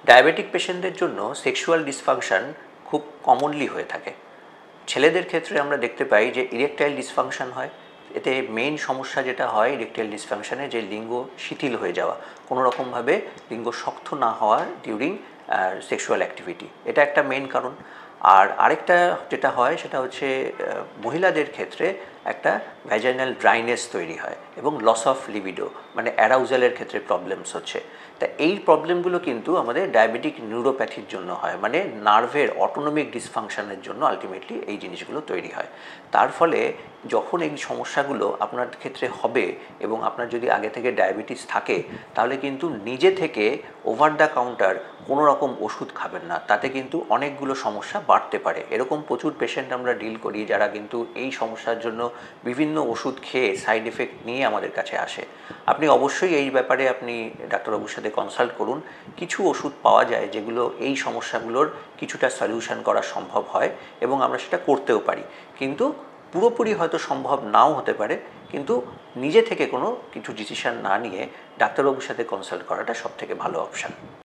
Diabetic পেশেন্টদের জন্য sexual dysfunction খুব কমনলি হয়ে থাকে। ছেলেদের ক্ষেত্রে আমরা দেখতে পাই যে ইরেকটাইল ডিসফাংশন হয়। এতে মেইন সমস্যা যেটা হয় ইরেকটাইল ডিসফাংশনে, যে লিঙ্গ শিথিল হয়ে যাওয়া, কোনো রকমভাবে লিঙ্গ শক্ত না হওয়া ডিউরিং সেক্সুয়াল অ্যাক্টিভিটি, এটা একটা মেইন কারণ। আর আরেকটা যেটা হয় সেটা হচ্ছে মহিলাদের ক্ষেত্রে একটা ভ্যাজাইনাল ড্রাইনেস তৈরি হয় এবং লস অফ লিবিডো, মানে অ্যারাউজালের ক্ষেত্রে প্রবলেমস হচ্ছে। তা এই প্রবলেমগুলো কিন্তু আমাদের ডায়াবেটিক নিউরোপ্যাথির জন্য হয়, মানে নার্ভের অটোনমিক ডিসফাংশনের জন্য আলটিমেটলি এই জিনিসগুলো তৈরি হয়। তার ফলে যখন এই সমস্যাগুলো আপনার ক্ষেত্রে হবে এবং আপনার যদি আগে থেকে ডায়াবেটিস থাকে, তাহলে কিন্তু নিজে থেকে ওভার দ্য কাউন্টার কোনো রকম ওষুধ খাবেন না, তাতে কিন্তু অনেকগুলো সমস্যা বাড়তে পারে। এরকম প্রচুর পেশেন্ট আমরা ডিল করি যারা কিন্তু এই সমস্যার জন্য বিভিন্ন ওষুধ খেয়ে সাইড এফেক্ট নিয়ে আমাদের কাছে আসে। আপনি অবশ্যই এই ব্যাপারে আপনি ডাক্তারবাবুর সাথে কনসাল্ট করুন। কিছু ওষুধ পাওয়া যায় যেগুলো এই সমস্যাগুলোর কিছুটা সলিউশন করা সম্ভব হয় এবং আমরা সেটা করতেও পারি, কিন্তু পুরোপুরি হয়তো সম্ভব নাও হতে পারে। কিন্তু নিজে থেকে কোনো কিছু ডিসিশন না নিয়ে ডাক্তারবাবুর সাথে কনসাল্ট করাটা সবথেকে ভালো অপশান।